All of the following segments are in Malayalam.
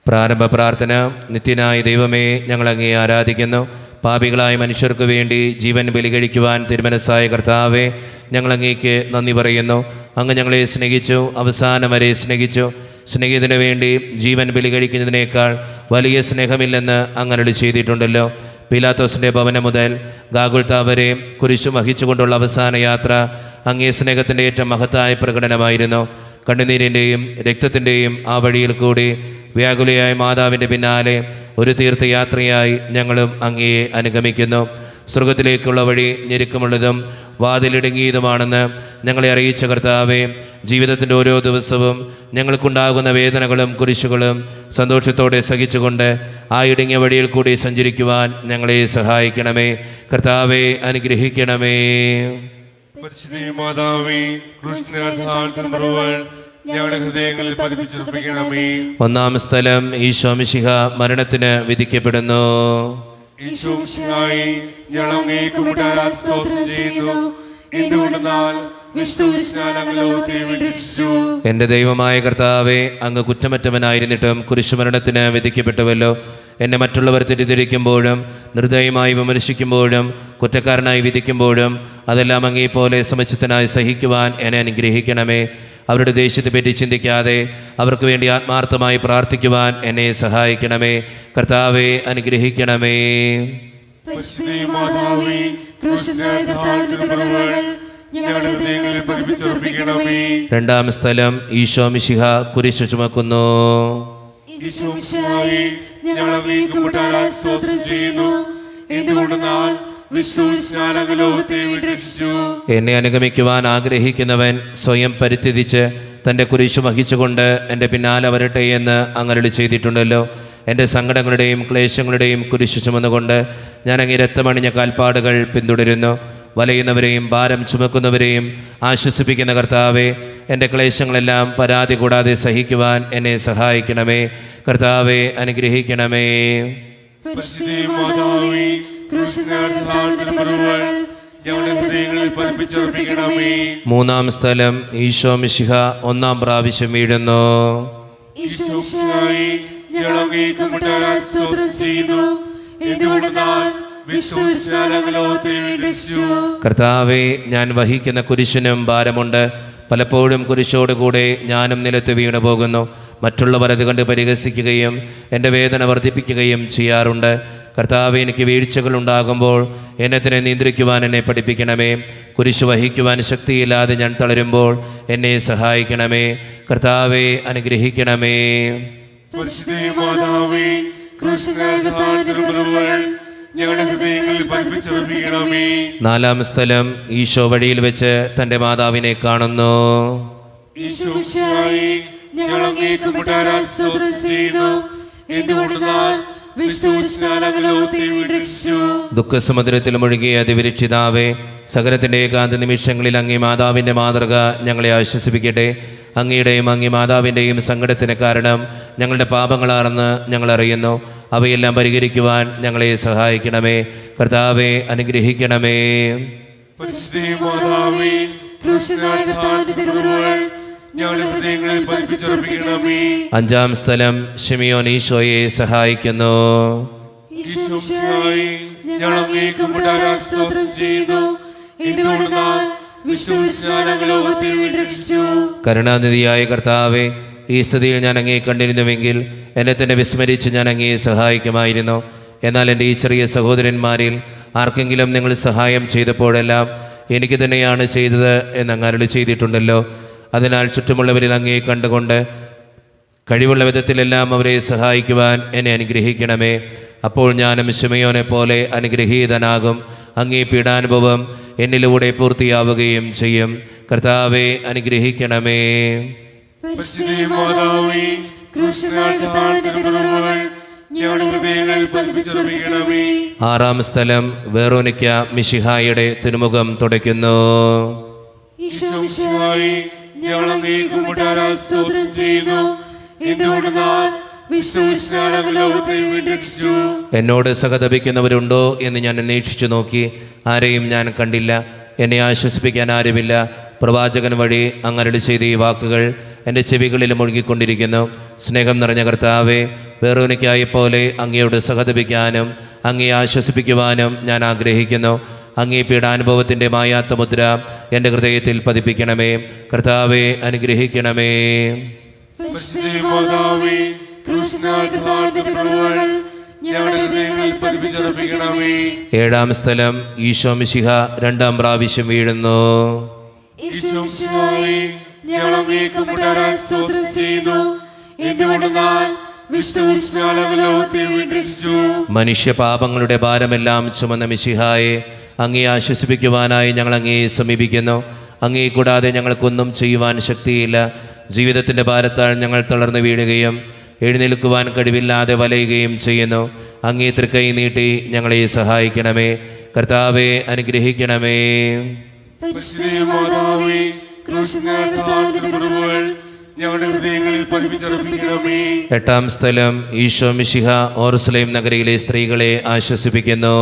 പ്രാരംഭ പ്രാർത്ഥന. നിത്യനായ ദൈവമേ, ഞങ്ങളങ്ങേ ആരാധിക്കുന്നു. പാപികളായ മനുഷ്യർക്ക് വേണ്ടി ജീവൻ ബലി കഴിക്കുവാൻ തിരുമനസ്സായ കർത്താവേ, ഞങ്ങളങ്ങേക്ക് നന്ദി പറയുന്നു. അങ്ങ് ഞങ്ങളെ സ്നേഹിച്ചു, അവസാനം വരെ സ്നേഹിച്ചു. സ്നേഹിതന് വേണ്ടി ജീവൻ ബലി കഴിക്കുന്നതിനേക്കാൾ വലിയ സ്നേഹമില്ലെന്ന് അങ്ങ് ചെയ്തിട്ടുണ്ടല്ലോ. പീലാത്തോസിൻ്റെ ഭവനം മുതൽ ഗാഗുൽത്താ വരെ കുരിശു വഹിച്ചുകൊണ്ടുള്ള അവസാന യാത്ര അങ്ങേ സ്നേഹത്തിൻ്റെ ഏറ്റവും മഹത്തായ പ്രകടനമായിരുന്നു. കണ്ണുനീരിൻ്റെയും രക്തത്തിൻ്റെയും ആ വഴിയിൽ കൂടി വ്യാകുലയായ മാതാവിൻ്റെ പിന്നാലെ ഒരു തീർത്ഥയാത്രയായി ഞങ്ങളും അങ്ങയെ അനുഗമിക്കുന്നു. സ്വർഗത്തിലേക്കുള്ള വഴി ഞെരുക്കമുള്ളതും വാതിലിടുങ്ങിയതുമാണെന്ന് ഞങ്ങളെ അറിയിച്ച കർത്താവേ, ജീവിതത്തിൻ്റെ ഓരോ ദിവസവും ഞങ്ങൾക്കുണ്ടാകുന്ന വേദനകളും കുരിശുകളും സന്തോഷത്തോടെ സഹിച്ചുകൊണ്ട് ആ ഇടുങ്ങിയ വഴിയിൽ കൂടി സഞ്ചരിക്കുവാൻ ഞങ്ങളെ സഹായിക്കണമേ. കർത്താവെ, അനുഗ്രഹിക്കണമേ. ഞങ്ങളുടെ ഹൃദയങ്ങളിൽ പതിപ്പിച്ചുറപ്പിക്കണമേ. ഒന്നാം സ്ഥലം. ഈശോ മിശിഹ മരണത്തിന് വിധിക്കപ്പെടുന്നു. ഈശോ മിശിഹായെ, ഞങ്ങൾ അങ്ങേക്ക് മുട്ടാരാധന സ്തോത്രം ചെയ്യുന്നു. എന്തുകൊണ്ടെന്നാൽ എൻ്റെ ദൈവമായ കർത്താവെ, അങ്ങ് കുറ്റമറ്റവനായിരുന്നിട്ടും കുരിശുമരണത്തിന് വിധിക്കപ്പെട്ടുവല്ലോ. എന്നെ മറ്റുള്ളവർ തെറ്റിദ്ധരിക്കുമ്പോഴും നിർദ്ദയമായി വിമർശിക്കുമ്പോഴും കുറ്റക്കാരനായി വിധിക്കുമ്പോഴും അതെല്ലാം അങ്ങേപ്പോലെ സമചിത്തനായി സഹിക്കുവാൻ എന്നെ അനുഗ്രഹിക്കണമേ. അവരുടെ ദേഷ്യത്തെപ്പറ്റി ചിന്തിക്കാതെ അവർക്ക് വേണ്ടി ആത്മാർത്ഥമായി പ്രാർത്ഥിക്കുവാൻ എന്നെ സഹായിക്കണമേ. കർത്താവെ, അനുഗ്രഹിക്കണമേ. രണ്ടാം സ്ഥലം. ഈശോ മിശിഹ കുരിശു ചുമക്കുന്നു. എന്നെ അനുഗമിക്കുവാൻ ആഗ്രഹിക്കുന്നവൻ സ്വയം പരിത്യജിച്ച് തൻ്റെ കുരിശു വഹിച്ചുകൊണ്ട് എൻ്റെ പിന്നാലെ വരട്ടെ എന്ന് അങ്ങ് ചെയ്തിട്ടുണ്ടല്ലോ. എൻ്റെ സങ്കടങ്ങളുടെയും ക്ലേശങ്ങളുടെയും കുരിശു ചുമന്നുകൊണ്ട് ഞാൻ അങ്ങേ രക്തമണിഞ്ഞ കാൽപ്പാടുകൾ പിന്തുടരുന്നു. വലയുന്നവരെയും ഭാരം ചുമക്കുന്നവരെയും ആശ്വസിപ്പിക്കുന്ന കർത്താവെ, എൻ്റെ ക്ലേശങ്ങളെല്ലാം പരാതി കൂടാതെ സഹിക്കുവാൻ എന്നെ സഹായിക്കണമേ. കർത്താവെ, അനുഗ്രഹിക്കണമേ. മൂന്നാം സ്ഥലം. ഈശോ മിശിഹ ഒന്നാം പ്രാവശ്യം വീഴുന്നു. കർത്താവെ, ഞാൻ വഹിക്കുന്ന കുരിശിനും ഭാരമുണ്ട്. പലപ്പോഴും കുരിശോടുകൂടെ ഞാനും നിലത്ത് വീണു പോകുന്നു. മറ്റുള്ളവർ അത് കണ്ട് പരിഹസിക്കുകയും എൻ്റെ വേദന വർദ്ധിപ്പിക്കുകയും ചെയ്യാറുണ്ട്. കർത്താവെ, എനിക്ക് വീഴ്ചകൾ ഉണ്ടാകുമ്പോൾ എന്നെ തന്നെ നിയന്ത്രിക്കുവാൻ എന്നെ പഠിപ്പിക്കണമേ. കുരിശ് വഹിക്കുവാൻ ശക്തിയില്ലാതെ ഞാൻ തളരുമ്പോൾ എന്നെ സഹായിക്കണമേ. കർത്താവെ, അനുഗ്രഹിക്കണമേ. നാലാം സ്ഥലം. ഈശോ വഴിയിൽ വെച്ച് തൻ്റെ മാതാവിനെ കാണുന്നു. ദുഃഖസമുദ്രത്തിൽ മുഴുകിയ അതിവിരക്ഷിതാവേ, സകലത്തിൻ്റെ ഏകാന്ത നിമിഷങ്ങളിൽ അങ്ങേ മാതാവിൻ്റെ മാതൃക ഞങ്ങളെ ആശ്വസിപ്പിക്കട്ടെ. അങ്ങയുടെയും അങ്ങേ മാതാവിൻ്റെയും സങ്കടത്തിന് കാരണം ഞങ്ങളുടെ പാപങ്ങളാണെന്ന് ഞങ്ങൾ അറിയുന്നു. അവയെല്ലാം പരിഹരിക്കുവാൻ ഞങ്ങളെ സഹായിക്കണമേ. കർത്താവെ, അനുഗ്രഹിക്കണമേ. അഞ്ചാം സ്ഥലം. ശിമിയോൻ ഈശോയെ സഹായിക്കുന്നു. കരുണാനിധിയായ കർത്താവെ, ഈ സ്ഥിതിയിൽ ഞാൻ അങ്ങയെ കണ്ടിരുന്നുവെങ്കിൽ എന്നെ തന്നെ വിസ്മരിച്ച് ഞാൻ അങ്ങയെ സഹായിക്കുമായിരുന്നു. എന്നാൽ എൻ്റെ ഈ ചെറിയ സഹോദരന്മാരിൽ ആർക്കെങ്കിലും നിങ്ങൾ സഹായം ചെയ്തപ്പോഴെല്ലാം എനിക്ക് തന്നെയാണ് ചെയ്തത് എന്ന് അങ്ങ് ചെയ്തിട്ടുണ്ടല്ലോ. അതിനാൽ ചുറ്റുമുള്ളവരിൽ അങ്ങയെ കണ്ടുകൊണ്ട് കഴിവുള്ള വിധത്തിലെല്ലാം അവരെ സഹായിക്കുവാൻ എന്നെ അനുഗ്രഹിക്കണമേ. അപ്പോൾ ഞാനും ശിമയോനെ പോലെ അനുഗ്രഹീതനാകും. അങ്ങേ പീഡാനുഭവം എന്നിലൂടെ പൂർത്തിയാവുകയും ചെയ്യും. കർത്താവെ, അനുഗ്രഹിക്കണമേ. ആറാം സ്ഥലം. വെറോനിക്ക മിശിഹായുടെ തിരുമുഖം തുടയ്ക്കുന്നു. എന്നോട് സഹതപിക്കുന്നവരുണ്ടോ എന്ന് ഞാൻ അന്വേഷിച്ചു നോക്കി. ആരെയും ഞാൻ കണ്ടില്ല. എന്നെ ആശ്വസിപ്പിക്കാൻ ആരുമില്ല. പ്രവാചകൻ വഴി അങ്ങ് ചെയ്ത ഈ വാക്കുകൾ എൻ്റെ ചെവികളിൽ മുഴുകിക്കൊണ്ടിരിക്കുന്നു. സ്നേഹം നിറഞ്ഞ കർത്താവെ, വേറോനിക്കായെപ്പോലെ അങ്ങയോട് സഹതപിക്കാനും അങ്ങയെ ആശ്വസിപ്പിക്കുവാനും ഞാൻ ആഗ്രഹിക്കുന്നു. അങ്ങേ പീഡാനുഭവത്തിൻ്റെ മായാത്ത മുദ്ര എൻ്റെ ഹൃദയത്തിൽ പതിപ്പിക്കണമേ. കർത്താവെ അനുഗ്രഹിക്കണമേ. ഏഴാം സ്ഥലം ഈശോ മിശിഹ രണ്ടാം പ്രാവശ്യം വീഴുന്നു. മനുഷ്യപാപങ്ങളുടെ ഭാരമെല്ലാം ചുമന്ന മിശിഹായെ, അങ്ങേ ആശ്വസിപ്പിക്കുവാനായി ഞങ്ങൾ അങ്ങയെ സമീപിക്കുന്നു. അങ്ങേ കൂടാതെ ഞങ്ങൾക്കൊന്നും ചെയ്യുവാൻ ശക്തിയില്ല. ജീവിതത്തിൻ്റെ ഭാരത്താൽ ഞങ്ങൾ തളർന്നു വീഴുകയും എഴുന്നേൽക്കുവാൻ കഴിവില്ലാതെ വലയുകയും ചെയ്യുന്നു. അങ്ങേ തൃക്കൈ നീട്ടി ഞങ്ങളെ സഹായിക്കണമേ. കർത്താവെ അനുഗ്രഹിക്കണമേ. എട്ടാം സ്ഥലം ഈശോ മിശിഹ ഓർസലേം നഗരിയിലെ സ്ത്രീകളെ ആശ്വസിപ്പിക്കുന്നു.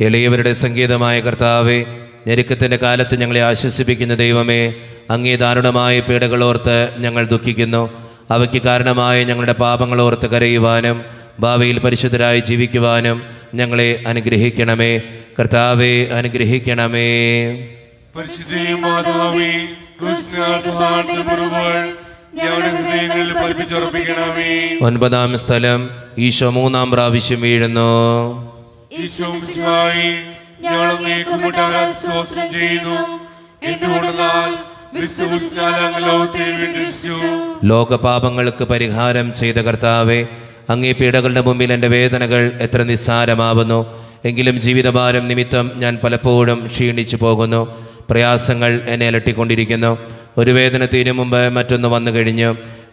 എളിയവരുടെ സംഗീതമായ കർത്താവെ, ഞെരുക്കത്തിൻ്റെ കാലത്ത് ഞങ്ങളെ ആശ്വസിപ്പിക്കുന്ന ദൈവമേ, അങ്ങേ ദാരുണമായ പീഡകളോർത്ത് ഞങ്ങൾ ദുഃഖിക്കുന്നു. അവയ്ക്ക് കാരണമായ ഞങ്ങളുടെ പാപങ്ങളോർത്ത് കരയുവാനും ഭാവിയിൽ പരിശുദ്ധരായി ജീവിക്കുവാനും ഞങ്ങളെ അനുഗ്രഹിക്കണമേ. കർത്താവെ അനുഗ്രഹിക്കണമേ. ഒൻപതാം സ്ഥലം ഈശോ മൂന്നാം പ്രാവശ്യം വീഴുന്നു. ലോകപാപങ്ങൾക്ക് പരിഹാരം ചെയ്ത കർത്താവെ, അങ്ങേ പീഡകളുടെ മുമ്പിൽ എൻ്റെ വേദനകൾ എത്ര നിസ്സാരമാവുന്നു. എങ്കിലും ജീവിതഭാരം നിമിത്തം ഞാൻ പലപ്പോഴും ക്ഷീണിച്ചു പോകുന്നു. പ്രയാസങ്ങൾ എന്നെ അലട്ടിക്കൊണ്ടിരിക്കുന്നു. ഒരു വേദന തീരും മുമ്പ് മറ്റൊന്ന് വന്നു കഴിഞ്ഞു.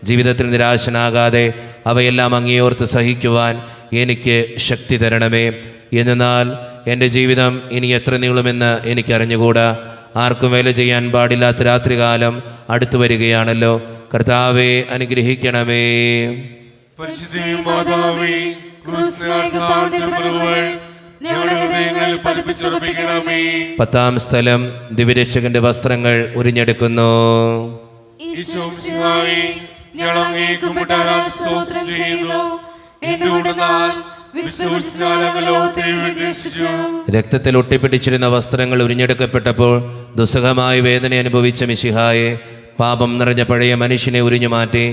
ജീവിതത്തിൽ നിരാശനാകാതെ അവയെല്ലാം അങ്ങേയോർത്ത് സഹിക്കുവാൻ എനിക്ക് ശക്തി തരണമേ. എന്നാൽ എൻ്റെ ജീവിതം ഇനി എത്ര നീളുമെന്ന് എനിക്കറിഞ്ഞുകൂടാ. ആർക്കും വേല ചെയ്യാൻ പാടില്ലാത്ത രാത്രികാലം അടുത്തു വരികയാണല്ലോ. കർത്താവെ അനുഗ്രഹിക്കണമേ. പത്താം സ്ഥലം ദിവ്യരക്ഷകന്റെ വസ്ത്രങ്ങൾ ഉരിഞ്ഞെടുക്കുന്നു. രക്തത്തിൽ ഒട്ടിപ്പിടിച്ചിരുന്ന വസ്ത്രങ്ങൾ ഉരിഞ്ഞെടുക്കപ്പെട്ടപ്പോൾ ദുസ്സഹമായ വേദന അനുഭവിച്ച മിശിഹായെ, പാപം നിറഞ്ഞ പഴയ മനുഷ്യനെ ഉരിഞ്ഞു മാറ്റി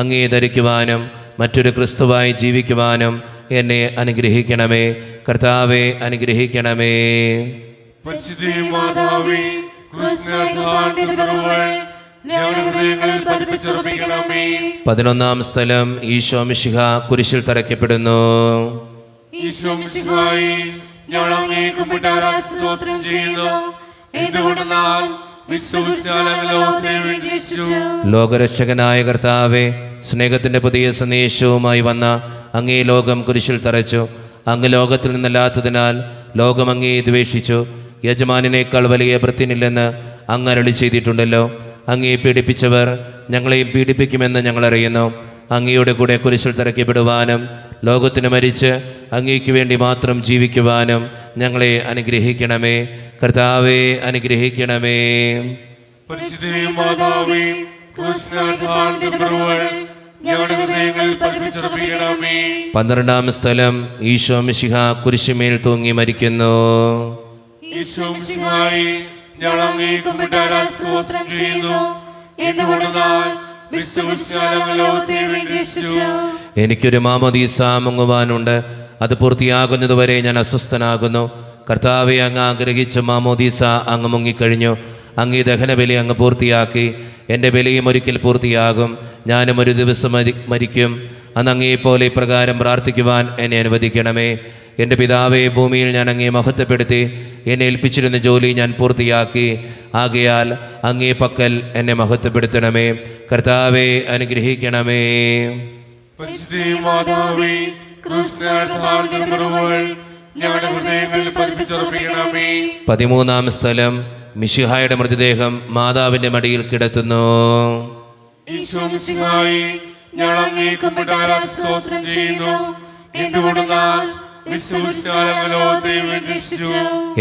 അങ്ങേ ധരിക്കുവാനും മറ്റൊരു ക്രിസ്തുവായി ജീവിക്കുവാനും എന്നെ അനുഗ്രഹിക്കണമേ. കർത്താവെ അനുഗ്രഹിക്കണമേ. പതിനൊന്നാം സ്ഥലം ഈശോ മിശിഹ കുരിശിൽ തറയ്ക്കപ്പെടുന്നു. ലോകരക്ഷകനായ കർത്താവെ, സ്നേഹത്തിൻ്റെ പുതിയ സന്ദേശവുമായി വന്ന അങ്ങേ ലോകം കുരിശിൽ തറച്ചു. അങ്ങ് ലോകത്തിൽ നിന്നല്ലാത്തതിനാൽ ലോകം അങ്ങേ ദ്വേഷിച്ചു. യജമാനേക്കാൾ വലിയ ഭൃത്യനില്ലെന്ന് അങ്ങ് അരുളി ചെയ്തിട്ടുണ്ടല്ലോ. അങ്ങേ പീഡിപ്പിച്ചവർ ഞങ്ങളെയും പീഡിപ്പിക്കുമെന്ന് ഞങ്ങളറിയുന്നു. അങ്ങയുടെ കൂടെ കുരിശിൽ തറയ്ക്കപ്പെടുവാനും ലോകത്തിന് മരിച്ച് അങ്ങേക്ക് വേണ്ടി മാത്രം ജീവിക്കുവാനും ഞങ്ങളെ അനുഗ്രഹിക്കണമേ. കർത്താവെ അനുഗ്രഹിക്കണമേ. പന്ത്രണ്ടാം സ്ഥലം ഈശോ മിശിഹ കുരിശുമേൽ തൂങ്ങി മരിക്കുന്നു. എനിക്കൊരു മാമോദീസ മുങ്ങുവാനുണ്ട്. അത് പൂർത്തിയാകുന്നതുവരെ ഞാൻ അസ്വസ്ഥനാകുന്നു. കർത്താവെ, അങ്ങ് ആഗ്രഹിച്ച മാമോദീസ അങ്ങ് മുങ്ങിക്കഴിഞ്ഞു. അങ്ങ് ദഹനബലി അങ്ങ് പൂർത്തിയാക്കി. എൻ്റെ ബലിയും ഒരിക്കൽ പൂർത്തിയാകും. ഞാനും ഒരു ദിവസം മരിക്കും. അന്ന് അങ്ങയെപ്പോലെ ഇപ്രകാരം പ്രാർത്ഥിക്കുവാൻ എന്നെ അനുവദിക്കണമേ. എൻ്റെ പിതാവേ, ഭൂമിയിൽ ഞാൻ അങ്ങയെ മഹത്വപ്പെടുത്തി എന്നെ ഏൽപ്പിച്ചിരുന്ന ജോലി ഞാൻ പൂർത്തിയാക്കി. ആകയാൽ അങ്ങേ പക്കൽ എന്നെ മഹത്വപ്പെടുത്തണമേ. കർത്താവെ അനുഗ്രഹിക്കണമേ. പതിമൂന്നാം സ്ഥലം മിശിഹായുടെ മൃതദേഹം മാതാവിന്റെ മടിയിൽ കിടത്തുന്നു.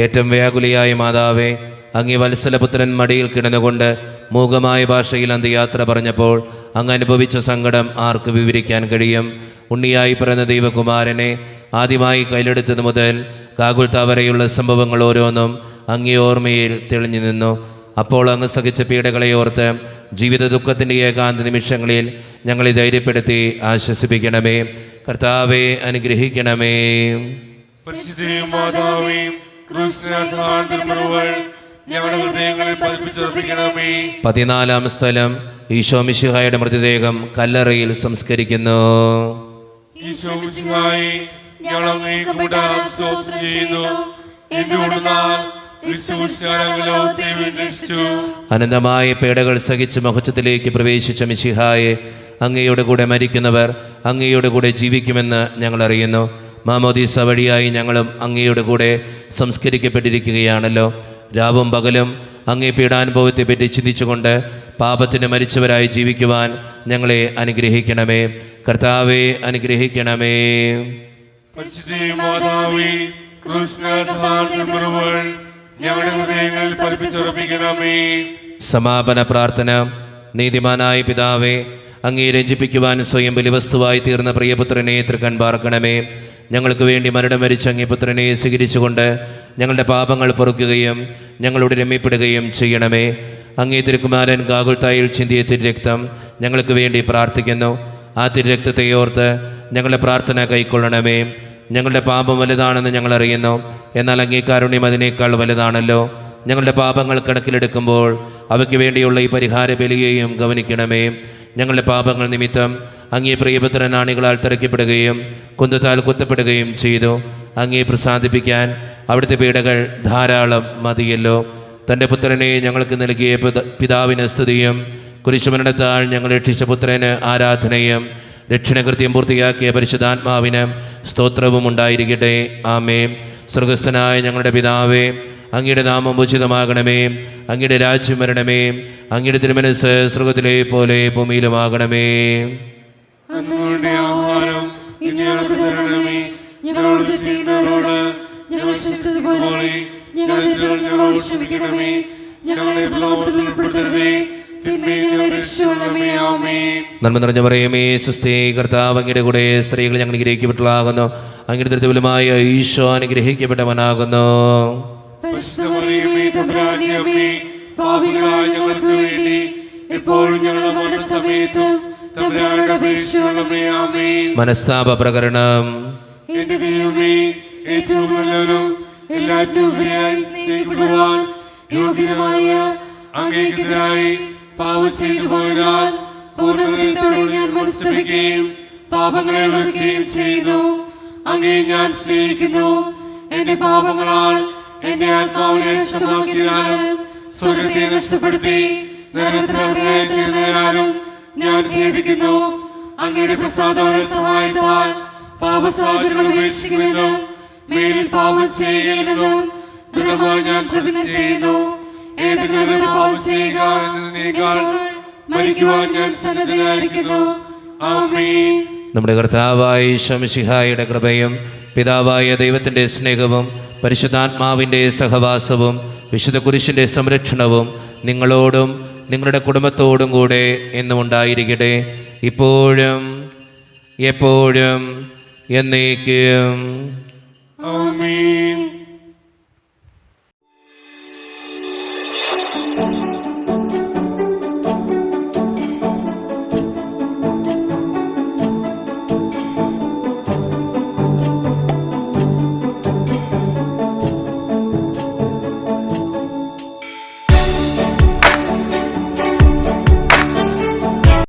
ഏറ്റവും വ്യാകുലിയായ മാതാവേ, അങ്ങേ വത്സലപുത്രൻ മടിയിൽ കിടന്നുകൊണ്ട് മൂകമായ ഭാഷയിൽ അന്ത്യയാത്ര പറഞ്ഞപ്പോൾ അങ്ങ് അനുഭവിച്ച സങ്കടം ആർക്ക് വിവരിക്കാൻ കഴിയും? ഉണ്ണിയായി പിറന്ന ദൈവകുമാരനെ ആദ്യമായി കയ്യിലെടുത്തത് മുതൽ ഗാഗുൽത്ത വരെയുള്ള സംഭവങ്ങൾ ഓരോന്നും അങ്ങേ ഓർമ്മയിൽ തെളിഞ്ഞു നിന്നു. അപ്പോൾ അങ്ങ് സഹിച്ച പീഡകളെ ഓർത്ത് ജീവിത ദുഃഖത്തിൻ്റെ ഏകാന്ത നിമിഷങ്ങളിൽ ഞങ്ങളെ ധൈര്യപ്പെടുത്തി ആശ്വസിപ്പിക്കണമേ. കർത്താവെ അനുഗ്രഹിക്കണമേ. പതിനാലാം സ്ഥലം ഈശോ മിശിഹായുടെ മൃതദേഹം കല്ലറയിൽ സംസ്കരിക്കുന്നു. അനന്തമായ പീഡകൾ സഹിച്ച് മഹത്വത്തിലേക്ക് പ്രവേശിച്ച മിശിഹായെ, അങ്ങയുടെ കൂടെ മരിക്കുന്നവർ അങ്ങയുടെ കൂടെ ജീവിക്കുമെന്ന് ഞങ്ങൾ അറിയുന്നു. മാമോദീസ വഴിയായി ഞങ്ങളും അങ്ങയുടെ കൂടെ സംസ്കരിക്കപ്പെട്ടിരിക്കുകയാണല്ലോ. രാവും പകലും അങ്ങേ പീഡാനുഭവത്തെപ്പറ്റി ചിന്തിച്ചുകൊണ്ട് പാപത്തിന് മരിച്ചവരായി ജീവിക്കുവാൻ ഞങ്ങളെ അനുഗ്രഹിക്കണമേ. കർത്താവെ അനുഗ്രഹിക്കണമേ. സമാപന പ്രാർത്ഥന. നീതിമാനായ പിതാവേ, അങ്ങേ രഞ്ജിപ്പിക്കുവാൻ സ്വയം ബലിവസ്തുവായി തീർന്ന പ്രിയപുത്രനെ തൃക്കൺ പാർക്കണമേ. ഞങ്ങൾക്ക് വേണ്ടി മരണം മരിച്ച അങ്ങേ പുത്രനെ സ്വീകരിച്ചുകൊണ്ട് ഞങ്ങളുടെ പാപങ്ങൾ പൊറുക്കുകയും ഞങ്ങളോട് രമ്യപ്പെടുകയും ചെയ്യണമേ. അങ്ങേ തിരുക്കുമാരൻ ഗാഗുൽത്തായിൽ ചിന്തിയ തിരുരക്തം ഞങ്ങൾക്ക് വേണ്ടി പ്രാർത്ഥിക്കുന്നു. ആ തിരുരക്തത്തെ ഓർത്ത് ഞങ്ങളുടെ പ്രാർത്ഥന കൈക്കൊള്ളണമേ. ഞങ്ങളുടെ പാപം വലുതാണെന്ന് ഞങ്ങൾ അറിയുന്നു, എന്നാൽ അങ്ങേ കാരുണ്യം അതിനേക്കാൾ വലുതാണല്ലോ. ഞങ്ങളുടെ പാപങ്ങൾ കണക്കിലെടുക്കുമ്പോൾ അവയ്ക്ക് വേണ്ടിയുള്ള ഈ പരിഹാര ബലിയെയും ഗവനിക്കണമേ. ഞങ്ങളുടെ പാപങ്ങൾ നിമിത്തം അങ്ങേ പ്രിയപുത്രൻ ആണികളാൽ തറയ്ക്കപ്പെടുകയും കുന്തത്താൽ കുത്തപ്പെടുകയും ചെയ്തു. അങ്ങേ പ്രസാദിപ്പിക്കാൻ അവിടുത്തെ പീഡകൾ ധാരാളം മതിയല്ലോ. തൻ്റെ പുത്രനെ ഞങ്ങൾക്ക് നൽകിയ പിതാവിന് സ്തുതിയും കുരിശുമരണത്താൽ ഞങ്ങൾ രക്ഷിച്ച പുത്രന് ആരാധനയും രക്ഷണകൃത്യം പൂർത്തിയാക്കിയ പരിശുദ്ധാത്മാവിന് സ്തോത്രവും ഉണ്ടായിരിക്കട്ടെ. ആമേൻ. സ്വർഗസ്ഥനായ ഞങ്ങളുടെ പിതാവേ, അങ്ങയുടെ നാമം ഉചിതമാകണമേ. അങ്ങയുടെ രാജ്യം വരണമേ. അങ്ങയുടെ തിരുമനസ്സ് സ്വർഗത്തിലെ പോലെ ഭൂമിയിലുമാകണമേ. നന്മ നിറഞ്ഞ മറിയമേ, സുസ്ഥി, കർത്താവ് അങ്ങയുടെ കൂടെ സ്ത്രീകൾ ഞങ്ങൾ അനുഗ്രഹിക്കപ്പെട്ടതാകുന്നു. അങ്ങയുടെ തൃത്വഫലമായ ഈശോ അനുഗ്രഹിക്കപ്പെട്ടവനാകുന്നു. മനസ്താപ പ്രകരണം. പാപം ചെയ്തു പോയതാൽ പൂർണ്ണഹൃദയത്തോടെ ഞാൻ മനസ്തപിക്കുകയും പാപങ്ങളെ വെറുക്കുകയും ചെയ്യുന്നു. അങ്ങേ ഞാൻ സ്നേഹിക്കുന്നു. എന്റെ പാപങ്ങളാൽ എന്റെ ആത്മാവിനെ നഷ്ടമാക്കിയതിനാലും സ്വർഗത്തെ നഷ്ടപ്പെടുത്തി നരകത്തിലവരായി തീർന്നതിനാലും ഞാൻ ഖേദിക്കുന്നു. അങ്ങയുടെ പ്രസാദമായ സഹായത്താൽ പാപസാചനങ്ങൾ ഉപേക്ഷിക്കുമെന്നും മേലിൽ പാപം ചെയ്യുകയില്ലെന്നും ദൃഢമായി ഞാൻ പ്രതിജ്ഞ ചെയ്യുന്നു. ഏതെങ്കിലും പാപം ചെയ്യുക മരിക്കുവാൻ ഞാൻ സന്നദ്ധയായിരിക്കുന്നു. ആമേൻ. നമ്മുടെ കർത്താവായ ഈശോ മിശിഹായുടെ കൃപയും പിതാവായ ദൈവത്തിൻ്റെ സ്നേഹവും പരിശുദ്ധാത്മാവിൻ്റെ സഹവാസവും വിശുദ്ധ കുരിശിൻ്റെ സംരക്ഷണവും നിങ്ങളോടും നിങ്ങളുടെ കുടുംബത്തോടും കൂടെ എന്നും ഉണ്ടായിരിക്കട്ടെ, ഇപ്പോഴും എപ്പോഴും എന്നേക്കും. ആമേൻ.